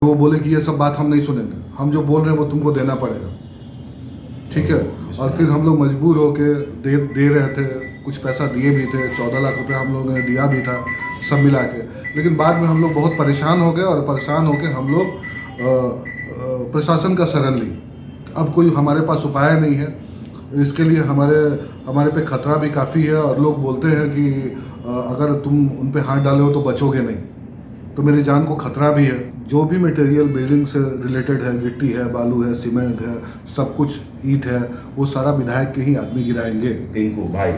वो बोले कि ये सब बात हम नहीं सुनेंगे, हम जो बोल रहे हैं वो तुमको देना पड़ेगा, ठीक है। और फिर हम लोग मजबूर होके दे रहे थे, कुछ पैसा दिए भी थे, 14 लाख रुपए हम लोगों ने दिया भी था सब मिला के। लेकिन बाद में हम लोग बहुत परेशान हो गए और परेशान होके हम लोग प्रशासन का शरण ली। अब कोई हमारे पास उपाय नहीं है, इसके लिए हमारे पे खतरा भी काफ़ी है। और लोग बोलते हैं कि अगर तुम उन पे हाथ डाले हो तो बचोगे नहीं, तो मेरी जान को खतरा भी है। जो भी मटेरियल बिल्डिंग से रिलेटेड है, गिट्टी है, बालू है, सीमेंट है, सब कुछ ईंट है, वो सारा विधायक के ही आदमी गिराएंगे। पिंकू भाई,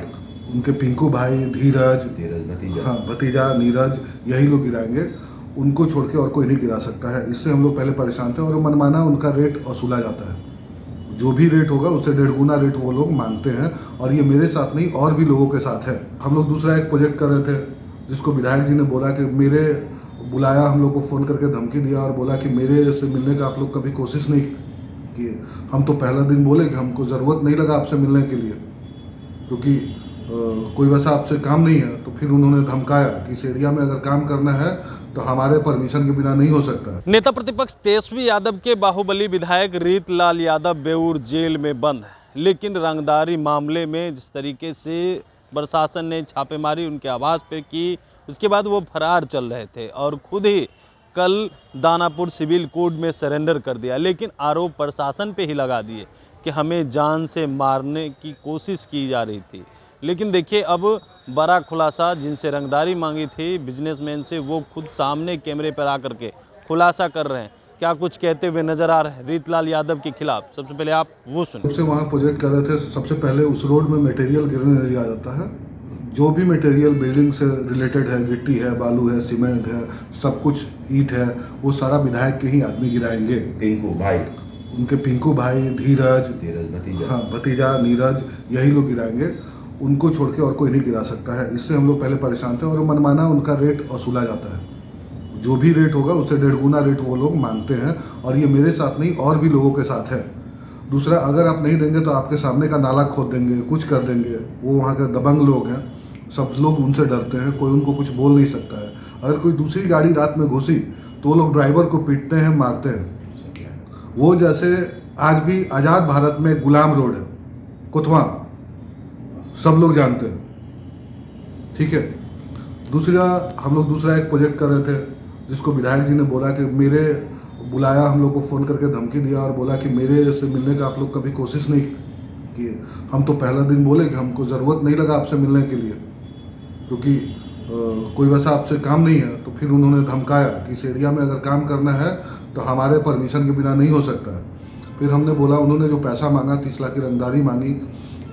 उनके पिंकू भाई, धीरज भतीजा, हाँ भतीजा नीरज, यही लोग गिराएंगे। उनको छोड़ के और कोई नहीं गिरा सकता है। इससे हम लोग पहले परेशान थे और मनमाना उनका रेट वसूला जाता है। जो भी रेट होगा उससे 1.5 गुना रेट वो लोग मांगते हैं। और ये मेरे साथ नहीं और भी लोगों के साथ है। हम लोग दूसरा एक प्रोजेक्ट कर रहे थे जिसको विधायक जी ने बोला कि मेरे बुलाया, हम लोग को फ़ोन करके धमकी दिया और बोला कि मेरे से मिलने का आप लोग कभी कोशिश नहीं किए। हम तो पहला दिन बोले कि हमको ज़रूरत नहीं लगा आपसे मिलने के लिए, क्योंकि कोई वैसा आपसे काम नहीं है। तो फिर उन्होंने धमकाया कि इस एरिया में अगर काम करना है तो हमारे परमिशन के बिना नहीं हो सकता है। नेता प्रतिपक्ष तेजस्वी यादव के बाहुबली विधायक रीतलाल यादव बेऊर जेल में बंद है। लेकिन रंगदारी मामले में जिस तरीके से प्रशासन ने छापेमारी उनके आवास पे की, उसके बाद वो फरार चल रहे थे और खुद ही कल दानापुर सिविल कोर्ट में सरेंडर कर दिया। लेकिन आरोप प्रशासन पे ही लगा दिए कि हमें जान से मारने की कोशिश की जा रही थी। लेकिन देखिए, अब बड़ा खुलासा, जिनसे रंगदारी मांगी थी बिजनेसमैन से, वो खुद सामने कैमरे पर आकर के खुलासा कर रहे हैं। क्या कुछ कहते हुए नजर आ रहे हैं रीतलाल यादव के खिलाफ। सबसे पहले आप वो सुनिए। सबसे वहाँ प्रोजेक्ट कर रहे थे, सबसे पहले उस रोड में मटेरियल गिरने नहीं दिया जाता है। जो भी मटेरियल बिल्डिंग से रिलेटेड है, गिट्टी है, बालू है, सीमेंट है, सब कुछ ईंट है, वो सारा विधायक के ही आदमी गिराएंगे। पिंकू भाई, उनके पिंकू भाई, धीरज भतीजा, हाँ भतीजा नीरज, यही लोग गिराएंगे। उनको छोड़ के और कोई नहीं गिरा सकता है। इससे हम लोग पहले परेशान थे और मनमाना उनका रेट वसूला जाता है। जो भी रेट होगा उससे 1.5 गुना रेट वो लोग मांगते हैं। और ये मेरे साथ नहीं और भी लोगों के साथ है। दूसरा, अगर आप नहीं देंगे तो आपके सामने का नाला खोद देंगे, कुछ कर देंगे। वो वहाँ के दबंग लोग हैं, सब लोग उनसे डरते हैं, कोई उनको कुछ बोल नहीं सकता है। अगर कोई दूसरी गाड़ी रात में घुसी तो वो लोग ड्राइवर को पीटते हैं, मारते हैं। वो जैसे आज भी आज़ाद भारत में गुलाम रोड है, कोतवा, सब लोग जानते हैं, ठीक है। दूसरा, हम लोग दूसरा एक प्रोजेक्ट कर रहे थे जिसको विधायक जी ने बोला कि मेरे बुलाया, हम लोग को फ़ोन करके धमकी दिया और बोला कि मेरे से मिलने का आप लोग कभी कोशिश नहीं किए। हम तो पहला दिन बोले कि हमको ज़रूरत नहीं लगा आपसे मिलने के लिए, क्योंकि कोई वैसा आपसे काम नहीं है। तो फिर उन्होंने धमकाया कि इस एरिया में अगर काम करना है तो हमारे परमिशन के बिना नहीं हो सकता है। फिर हमने बोला, उन्होंने जो पैसा मांगा 30 लाख की रंगदारी मांगी,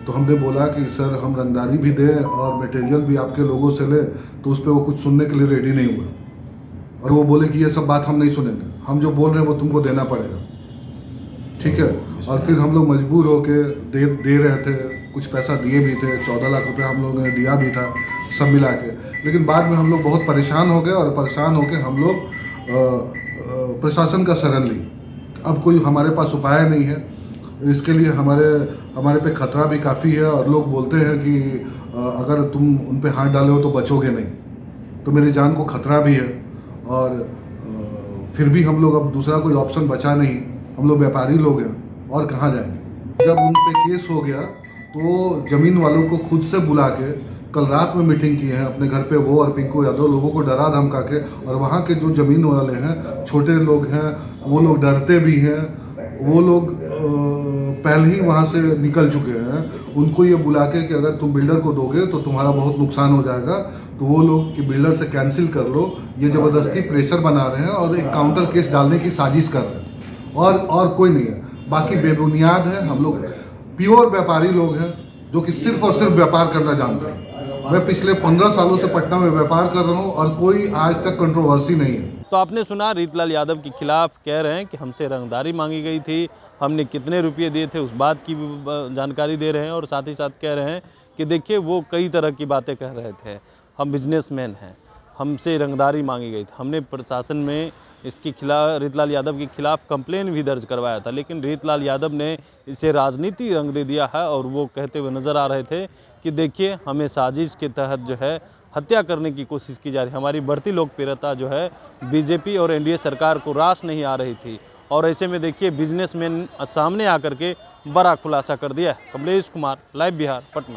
तो हमने बोला कि सर हम रंगदारी भी दें और मटेरियल भी आपके लोगों से ले, तो उस पर वो कुछ सुनने के लिए रेडी नहीं हुआ। और वो बोले कि ये सब बात हम नहीं सुनेंगे, हम जो बोल रहे हैं वो तुमको देना पड़ेगा, ठीक है। और फिर हम लोग मजबूर होके दे रहे थे, कुछ पैसा दिए भी थे, 14 लाख रुपए हम लोगों ने दिया भी था सब मिला के। लेकिन बाद में हम लोग बहुत परेशान हो गए और परेशान होके हम लोग प्रशासन का शरण ली। अब कोई हमारे पास उपाय नहीं है, इसके लिए हमारे पे खतरा भी काफ़ी है। और लोग बोलते हैं कि अगर तुम उन पे हाथ डाले हो तो बचोगे नहीं, तो मेरी जान को खतरा भी है। और फिर भी हम लोग, अब दूसरा कोई ऑप्शन बचा नहीं, हम लोग व्यापारी लोग हैं और कहाँ जाएंगे। जब उन पे केस हो गया तो ज़मीन वालों को खुद से बुला के कल रात में मीटिंग की है अपने घर पे, वो और पिंकू यादव, लोगों को डरा धमका के। और वहाँ के जो ज़मीन वाले हैं, छोटे लोग हैं, वो लोग डरते भी हैं। वो लोग पहले ही वहाँ से निकल चुके हैं। उनको ये बुला के कि अगर तुम बिल्डर को दोगे तो तुम्हारा बहुत नुकसान हो जाएगा, तो वो लोग कि बिल्डर से कैंसिल कर लो, ये ज़बरदस्ती प्रेशर बना रहे हैं और एक काउंटर केस डालने की साजिश कर रहे हैं। और कोई नहीं है, बाकी बेबुनियाद है। हम लोग प्योर व्यापारी लोग हैं जो कि सिर्फ और सिर्फ व्यापार करना जानते हैं। मैं पिछले 15 सालों से पटना में व्यापार कर रहा हूँ और कोई आज तक कंट्रोवर्सी नहीं है। तो आपने सुना, रीतलाल यादव के खिलाफ कह रहे हैं कि हमसे रंगदारी मांगी गई थी, हमने कितने रुपये दिए थे उस बात की भी जानकारी दे रहे हैं। और साथ ही साथ कह रहे हैं कि देखिए, वो कई तरह की बातें कह रहे थे। हम बिजनेसमैन हैं, हमसे रंगदारी मांगी गई थी, हमने प्रशासन में इसके खिलाफ रीतलाल यादव के खिलाफ कंप्लेन भी दर्ज करवाया था, लेकिन रीतलाल यादव ने इसे राजनीति रंग दे दिया है और वो कहते हुए नज़र आ रहे थे कि देखिए हमें साजिश के तहत जो है हत्या करने की कोशिश की जा रही है। हमारी बढ़ती लोकप्रियता जो है बीजेपी और एनडीए सरकार को रास नहीं आ रही थी और ऐसे में देखिए बिजनेसमैन सामने आकर के बड़ा खुलासा कर दिया है। कमलेश कुमार, लाइव बिहार, पटना।